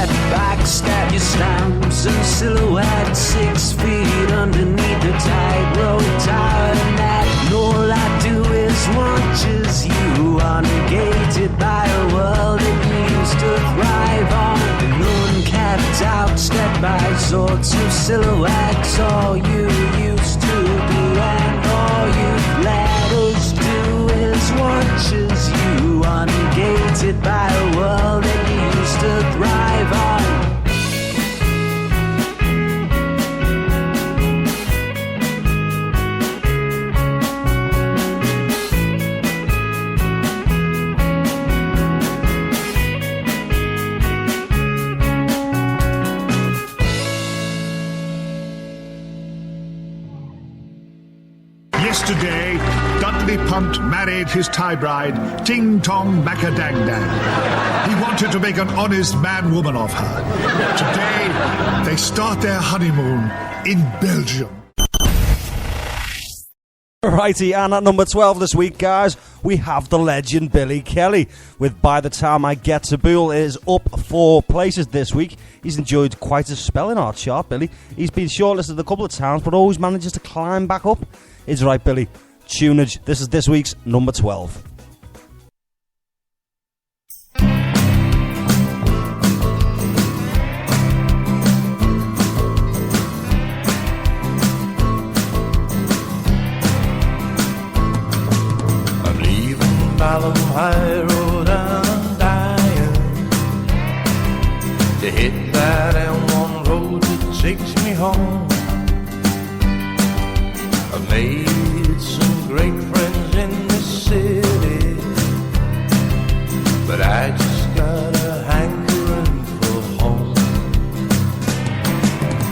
that backstab your stamps and silhouette 6 feet underneath the tightrope tower. And that all I do is watch as you are negated by a world that you used to thrive on. No one kept out, step by sorts of silhouettes. All you used to be and all you've let us do is watch as you are negated by a world that you used to thrive on. Yesterday, Dudley Punt married his tie bride, Ting Tong Macadang-Dang. He wanted to make an honest man-woman of her. Today, they start their honeymoon in Belgium. Righty, and at number 12 this week, guys, we have the legend Billy Kelly with By the Time I Get to Boole. It is up 4 places this week. He's enjoyed quite a spell in our chart, Billy. He's been shortlisted a couple of times, but always manages to climb back up. It's right, Billy. Tunage. This is this week's number 12. I'm leaving Balham High Road and I'm dying to hit that M1 road that takes me home. I've made some great friends in this city, but I just got a hankering for home.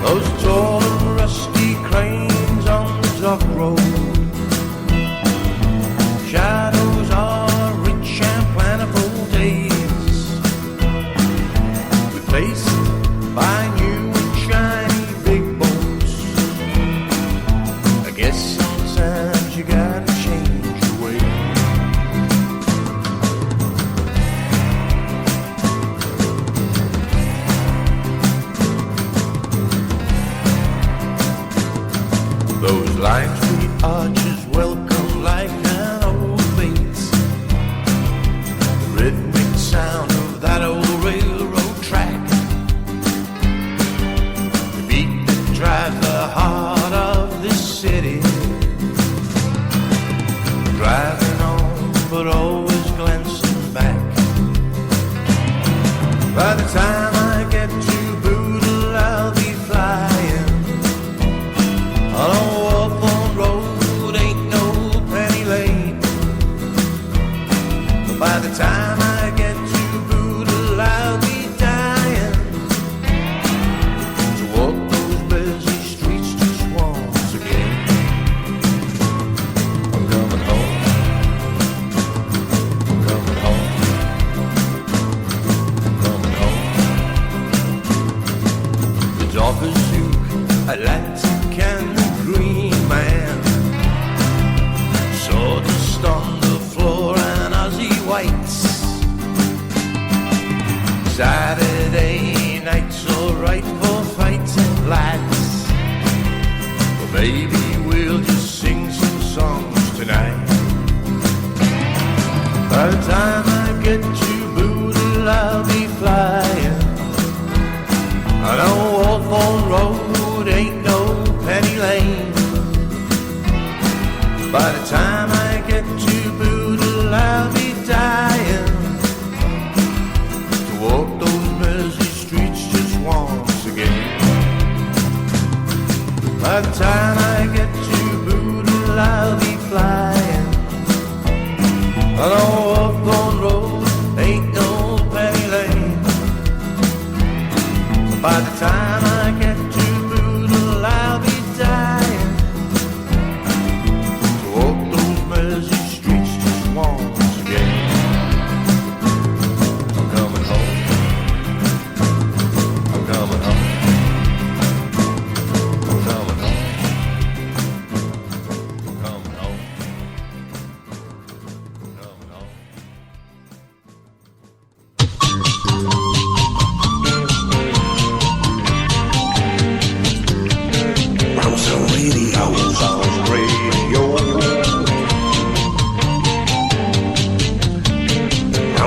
Those tall and rusty cranes on the dock road, shadows are rich and plentiful days, replaced by new and shiny big boats. I guess sometimes you gotta change your way. Those lime street arches welcome like an old face, the rhythmic sound of that old railroad track, the beat that drives the heart of this city. Driving on, but always glancing back. By the time I get to Boodle, I'll be flying on a Hawthorne road, ain't no penny lane. But by the time I get to Boodle, I'll be dying to walk those busy streets just once again. I'm coming home. I'm coming home. I'm coming home. The Dockers Duke, Atlantic and the Green Man, sawdust on the floor and Aussie whites. Saturday night's alright for fighting lads, but maybe we'll just sing some songs tonight. By the time I get to Boodle, I'll be flying. I know Hawthorne Road ain't no penny lane. By the time I get to Boodle, I'll be dying to walk those Mersey streets just once again. By the time I get to Boodle, I'll be flying. I know Hawthorne Road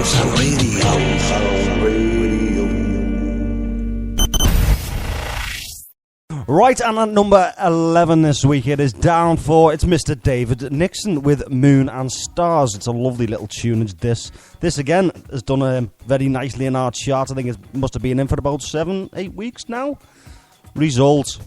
Sound Radio. Right, and at number 11 this week, it is down for, it's Mr. David Nixon with Moon and Stars. It's a lovely little tune. This again has done very nicely in our chart. I think it must have been in for about 7-8 weeks now. Result.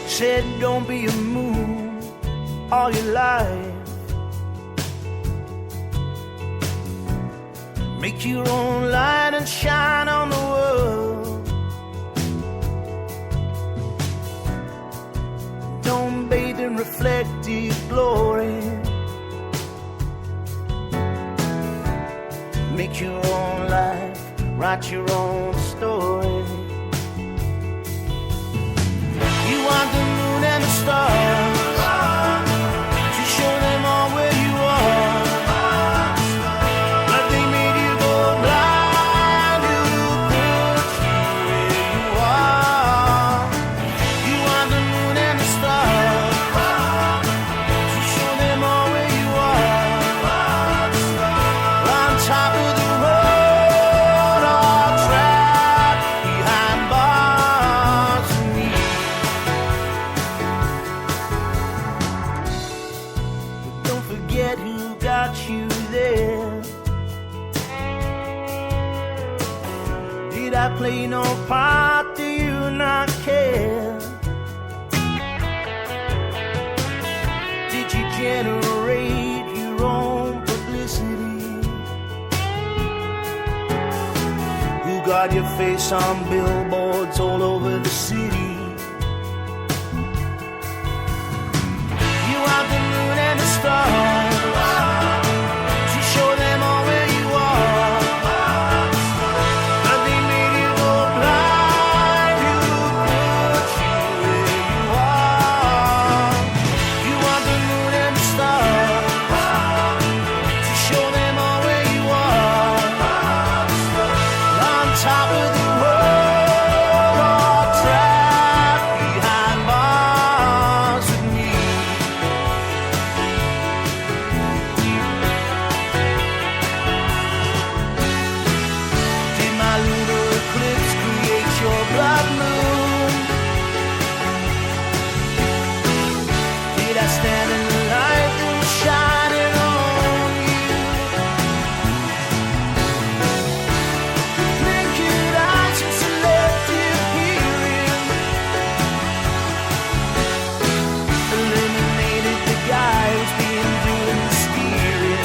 Said don't be a moon all your life. Make your own light and shine on the world. Don't bathe in reflected glory. Make your own life, write your own story. You want the moon and the stars to show them all where you are. But they made you go blind to put you where you are. You want the moon and the stars to show them all where you are. On top of the road, all trapped behind bars and don't forget who got you there. Did I play no part? Do you not care? Did you generate your own publicity? Who got your face on billboards all over the city? You want the moon and the stars to show them all where you are. But they made you go blind to put you where you are. You want the moon and the stars to show them all where you are. On top of the world, all trapped behind bars with me. Did my lunar eclipse create your blood moon? Did I stand in the light that was shining on you? Naked eyes and selective hearing eliminated the guy who's been doing the steering.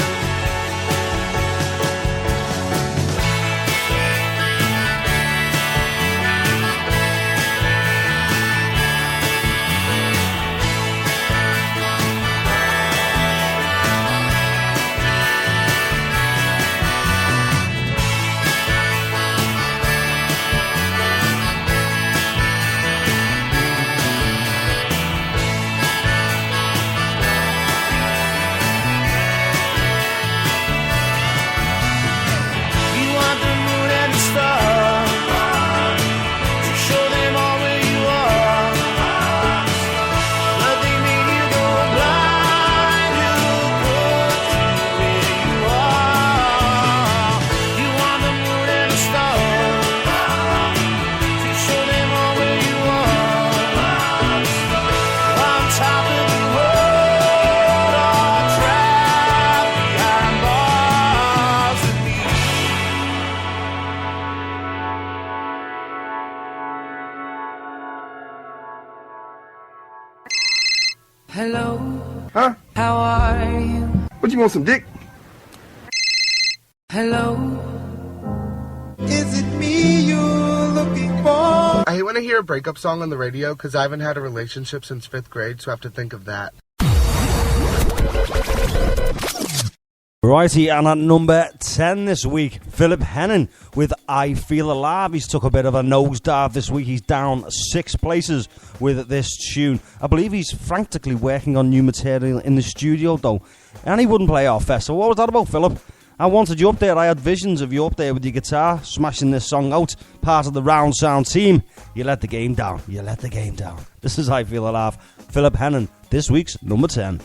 You want the moon and the stars to show them all where you are. But they made you go blind to put you where you are. You want the moon and the stars to show them all where you are. On top of the world, all trapped behind bars with me. Hello, Huh? how are you? What, you want some dick? Hello, Is it me you're looking for? I hate when I hear a breakup song on the radio because I haven't had a relationship since 5th grade, so I have to think of that. Righty, and at number 10 this week, Philip Hennon with I Feel Alive. He's took a bit of a nosedive this week. He's down 6 places with this tune. I believe he's frantically working on new material in the studio, though. And he wouldn't play our festival. What was that about, Philip? I wanted you up there. I had visions of you up there with your guitar, smashing this song out, part of the Round Sound team. You let the game down. You let the game down. This is I Feel Alive. Philip Hennon, this week's number 10.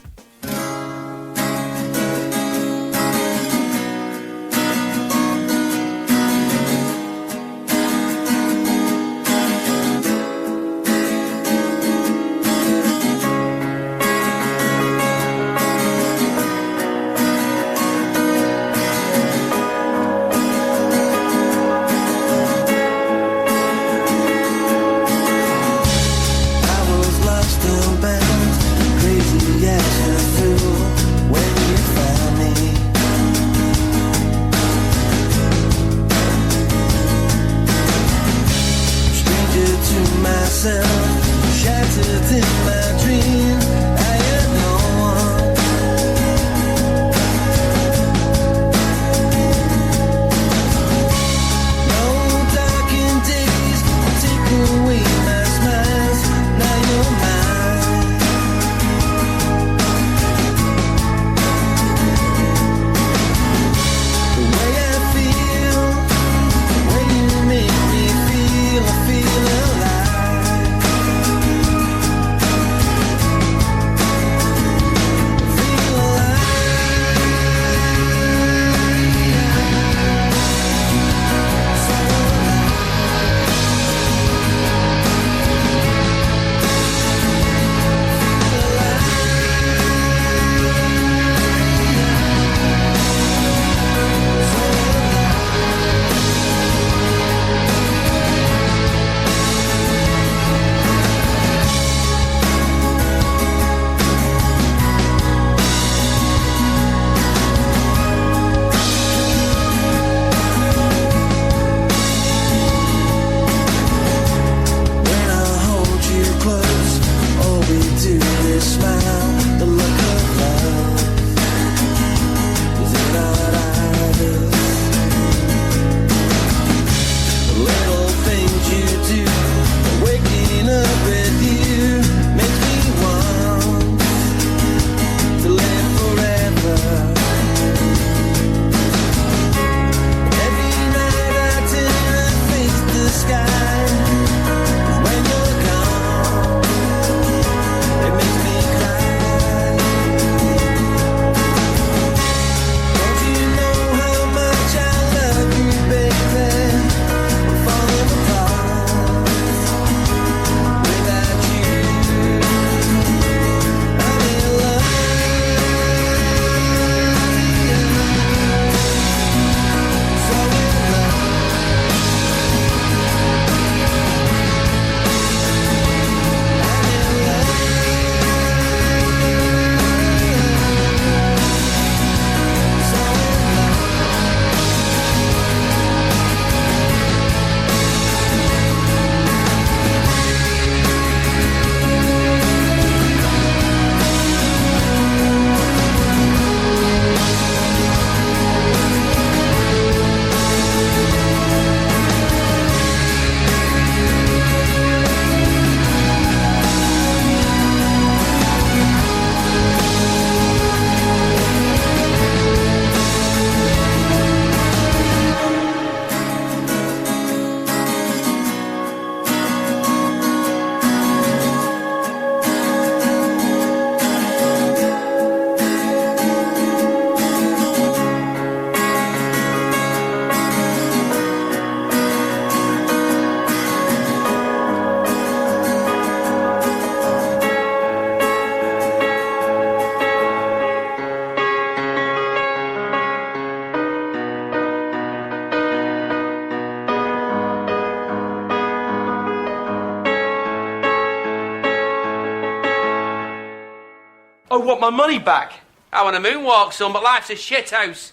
I want my money back. I want a moonwalk, son, but life's a shithouse.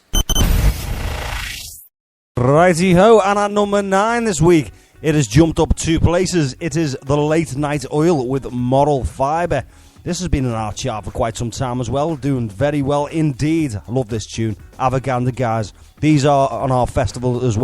Righty ho, and at number 9 this week, it has jumped up 2 places. It is The Late Night Oil with Moral Fibre. This has been in our chart for quite some time as well, doing very well indeed. I love this tune. Avaganda guys. These are on our festival as well.